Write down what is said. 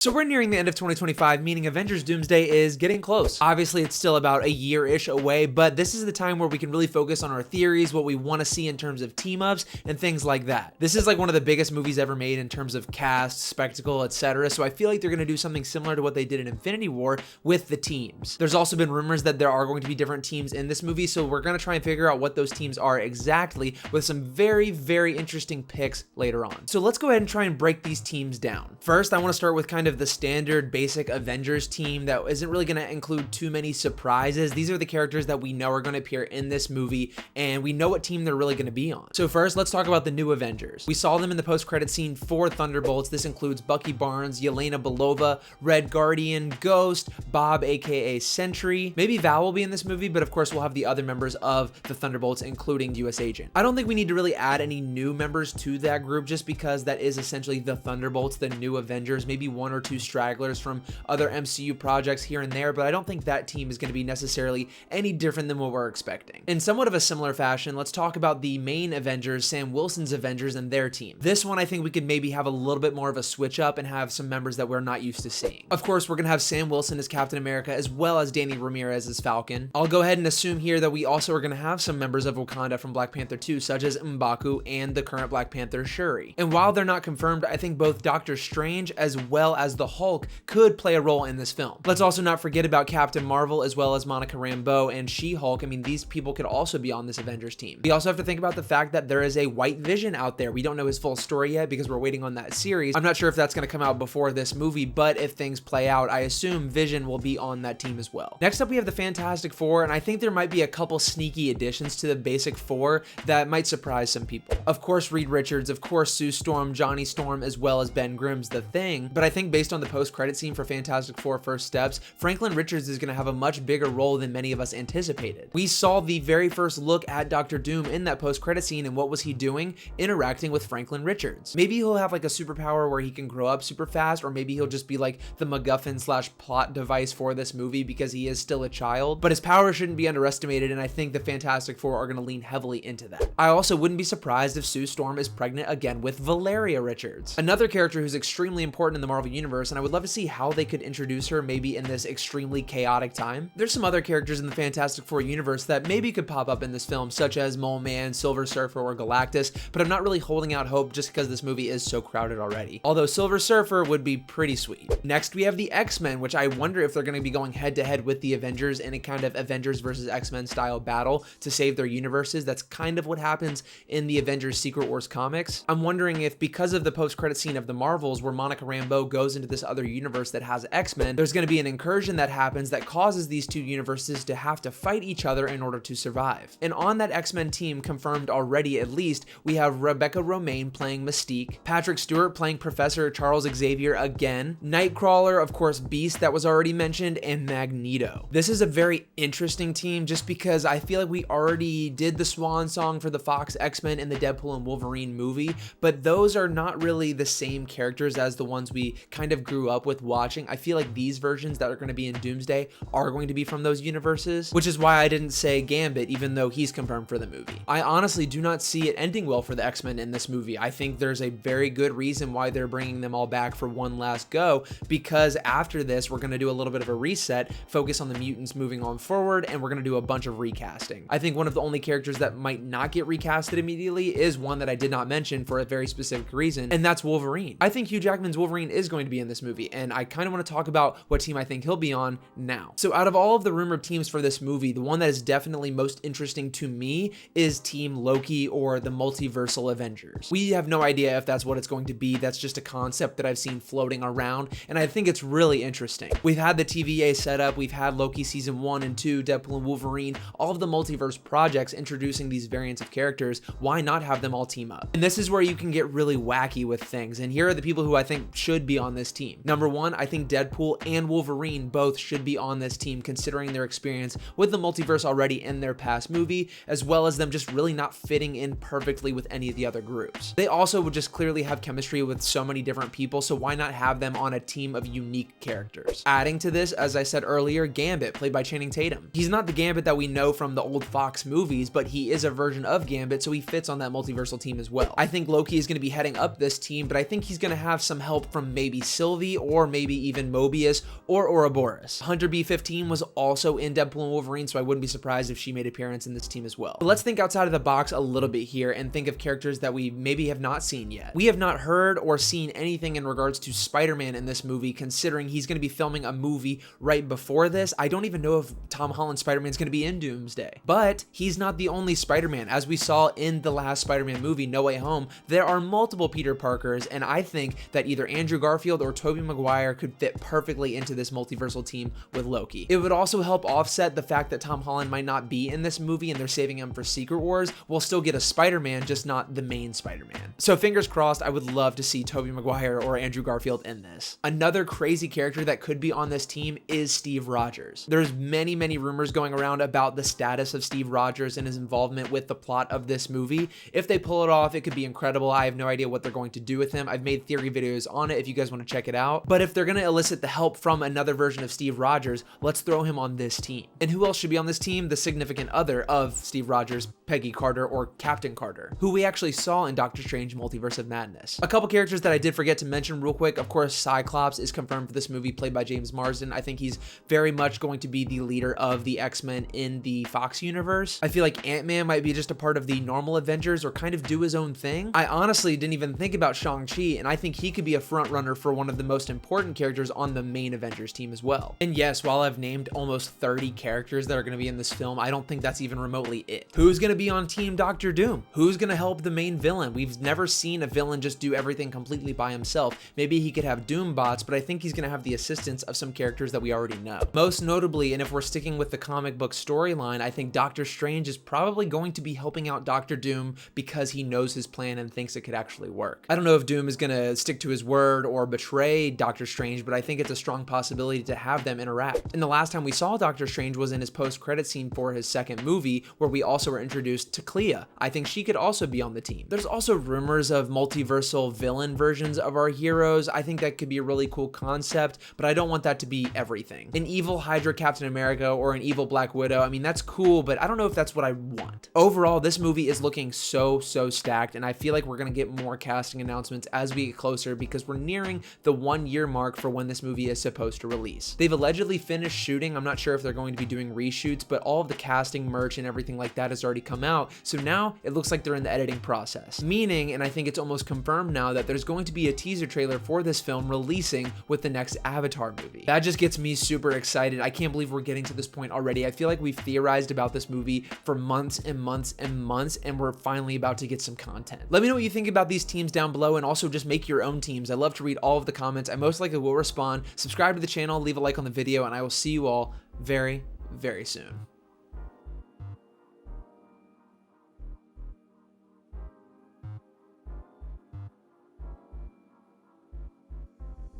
So we're nearing the end of 2025, meaning Avengers Doomsday is getting close. Obviously, it's still about a year-ish away, but this is the time where we can really focus on our theories, what we want to see in terms of team-ups, and things like that. This is like one of the biggest movies ever made in terms of cast, spectacle, etc. So I feel like they're going to do something similar to what they did in Infinity War with the teams. There's also been rumors that there are going to be different teams in this movie, so we're going to try and figure out what those teams are exactly with some very, very interesting picks later on. So let's go ahead and try and break these teams down. First, I want to start with kind of the standard basic Avengers team that isn't really going to include too many surprises. These are the characters that we know are going to appear in this movie, and we know what team they're really going to be on. So first, let's talk about the new Avengers. We saw them in the post-credit scene for Thunderbolts. This includes Bucky Barnes, Yelena Belova, Red Guardian, Ghost, Bob aka Sentry. Maybe Val will be in this movie, but of course we'll have the other members of the Thunderbolts, including US Agent. I don't think we need to really add any new members to that group just because that is essentially the Thunderbolts, the new Avengers, maybe one or two stragglers from other MCU projects here and there, but I don't think that team is going to be necessarily any different than what we're expecting. In somewhat of a similar fashion, let's talk about the main Avengers, Sam Wilson's Avengers, and their team. This one, I think we could maybe have a little bit more of a switch up and have some members that we're not used to seeing. Of course, we're going to have Sam Wilson as Captain America as well as Danny Ramirez as Falcon. I'll go ahead and assume here that we also are going to have some members of Wakanda from Black Panther 2, such as M'Baku and the current Black Panther Shuri. And while they're not confirmed, I think both Doctor Strange as well as the Hulk could play a role in this film. Let's also not forget about Captain Marvel as well as Monica Rambeau and She-Hulk. I mean, these people could also be on this Avengers team. We also have to think about the fact that there is a White Vision out there. We don't know his full story yet because we're waiting on that series. I'm not sure if that's going to come out before this movie, but if things play out, I assume Vision will be on that team as well. Next up, we have the Fantastic Four, and I think there might be a couple sneaky additions to the basic four that might surprise some people. Of course, Reed Richards, of course, Sue Storm, Johnny Storm, as well as Ben Grimm's The Thing, but I think based on the post-credit scene for Fantastic Four First Steps, Franklin Richards is going to have a much bigger role than many of us anticipated. We saw the very first look at Dr. Doom in that post-credit scene, and what was he doing? Interacting with Franklin Richards. Maybe he'll have like a superpower where he can grow up super fast, or maybe he'll just be like the MacGuffin / plot device for this movie because he is still a child, but his power shouldn't be underestimated, and I think the Fantastic Four are going to lean heavily into that. I also wouldn't be surprised if Sue Storm is pregnant again with Valeria Richards, another character who's extremely important in the Marvel Universe, and I would love to see how they could introduce her maybe in this extremely chaotic time. There's some other characters in the Fantastic Four universe that maybe could pop up in this film, such as Mole Man, Silver Surfer, or Galactus, but I'm not really holding out hope just because this movie is so crowded already. Although Silver Surfer would be pretty sweet. Next, we have the X-Men, which I wonder if they're going to be going head-to-head with the Avengers in a kind of Avengers versus X-Men style battle to save their universes. That's kind of what happens in the Avengers Secret Wars comics. I'm wondering if because of the post-credit scene of the Marvels where Monica Rambeau goes into this other universe that has X-Men, there's going to be an incursion that happens that causes these two universes to have to fight each other in order to survive. And on that X-Men team, confirmed already at least, we have Rebecca Romijn playing Mystique, Patrick Stewart playing Professor Charles Xavier again, Nightcrawler, of course Beast that was already mentioned, and Magneto. This is a very interesting team just because I feel like we already did the swan song for the Fox X-Men in the Deadpool and Wolverine movie, but those are not really the same characters as the ones we kind of grew up with watching. I feel like these versions that are going to be in Doomsday are going to be from those universes, which is why I didn't say Gambit even though he's confirmed for the movie. I honestly do not see it ending well for the X-Men in this movie. I think there's a very good reason why they're bringing them all back for one last go, because after this we're going to do a little bit of a reset, focus on the mutants moving on forward, and we're going to do a bunch of recasting. I think one of the only characters that might not get recasted immediately is one that I did not mention for a very specific reason, and that's Wolverine. I think Hugh Jackman's Wolverine is going to be in this movie, and I kind of want to talk about what team I think he'll be on now. So out of all of the rumored teams for this movie, the one that is definitely most interesting to me is Team Loki or the Multiversal Avengers. We have no idea if that's what it's going to be. That's just a concept that I've seen floating around, and I think it's really interesting. We've had the TVA set up, we've had Loki season 1 and 2, Deadpool and Wolverine, all of the multiverse projects introducing these variants of characters. Why not have them all team up? And this is where you can get really wacky with things, and here are the people who I think should be on this team. Number one, I think Deadpool and Wolverine both should be on this team considering their experience with the multiverse already in their past movie, as well as them just really not fitting in perfectly with any of the other groups. They also would just clearly have chemistry with so many different people, so why not have them on a team of unique characters? Adding to this, as I said earlier, Gambit, played by Channing Tatum. He's not the Gambit that we know from the old Fox movies, but he is a version of Gambit, so he fits on that multiversal team as well. I think Loki is going to be heading up this team, but I think he's going to have some help from maybe Sylvie or maybe even Mobius or Ouroboros. Hunter B-15 was also in Deadpool and Wolverine, so I wouldn't be surprised if she made an appearance in this team as well. But let's think outside of the box a little bit here and think of characters that we maybe have not seen yet. We have not heard or seen anything in regards to Spider-Man in this movie, considering he's going to be filming a movie right before this. I don't even know if Tom Holland's Spider-Man is going to be in Doomsday. But he's not the only Spider-Man. As we saw in the last Spider-Man movie, No Way Home, there are multiple Peter Parkers, and I think that either Andrew Garfield or Tobey Maguire could fit perfectly into this multiversal team with Loki. It would also help offset the fact that Tom Holland might not be in this movie and they're saving him for Secret Wars. We'll still get a Spider-Man, just not the main Spider-Man. So fingers crossed, I would love to see Tobey Maguire or Andrew Garfield in this. Another crazy character that could be on this team is Steve Rogers. There's many rumors going around about the status of Steve Rogers and his involvement with the plot of this movie. If they pull it off, it could be incredible. I have no idea what they're going to do with him. I've made theory videos on it if you guys want to check it out. But if they're going to elicit the help from another version of Steve Rogers, let's throw him on this team. And who else should be on this team? The significant other of Steve Rogers, Peggy Carter, or Captain Carter, who we actually saw in Doctor Strange Multiverse of Madness. A couple characters that I did forget to mention real quick. Of course, Cyclops is confirmed for this movie, played by James Marsden. I think he's very much going to be the leader of the X-Men in the Fox universe. I feel like Ant-Man might be just a part of the normal Avengers or kind of do his own thing. I honestly didn't even think about Shang-Chi, and I think he could be a front runner for one of the most important characters on the main Avengers team as well. And yes, while I've named almost 30 characters that are going to be in this film, I don't think that's even remotely it. Who's going to be on Team Doctor Doom? Who's going to help the main villain? We've never seen a villain just do everything completely by himself. Maybe he could have Doom bots, but I think he's going to have the assistance of some characters that we already know. Most notably, and if we're sticking with the comic book storyline, I think Doctor Strange is probably going to be helping out Doctor Doom because he knows his plan and thinks it could actually work. I don't know if Doom is going to stick to his word or betray Doctor Strange, but I think it's a strong possibility to have them interact. And the last time we saw Doctor Strange was in his post-credit scene for his second movie, where we also were introduced to Clea. I think she could also be on the team. There's also rumors of multiversal villain versions of our heroes. I think that could be a really cool concept, but I don't want that to be everything. An evil Hydra Captain America or an evil Black Widow, I mean, that's cool, but I don't know if that's what I want. Overall, this movie is looking so stacked, and I feel like we're gonna get more casting announcements as we get closer because we're nearing the 1-year mark for when this movie is supposed to release. They've allegedly finished shooting. I'm not sure if they're going to be doing reshoots, but all of the casting merch and everything like that has already come out. So now it looks like they're in the editing process. Meaning, and I think it's almost confirmed now, that there's going to be a teaser trailer for this film releasing with the next Avatar movie. That just gets me super excited. I can't believe we're getting to this point already. I feel like we've theorized about this movie for months and months and months, and we're finally about to get some content. Let me know what you think about these teams down below, and also just make your own teams. I love to read all of the comments. I most likely will respond. Subscribe to the channel, leave a like on the video, and I will see you all very soon.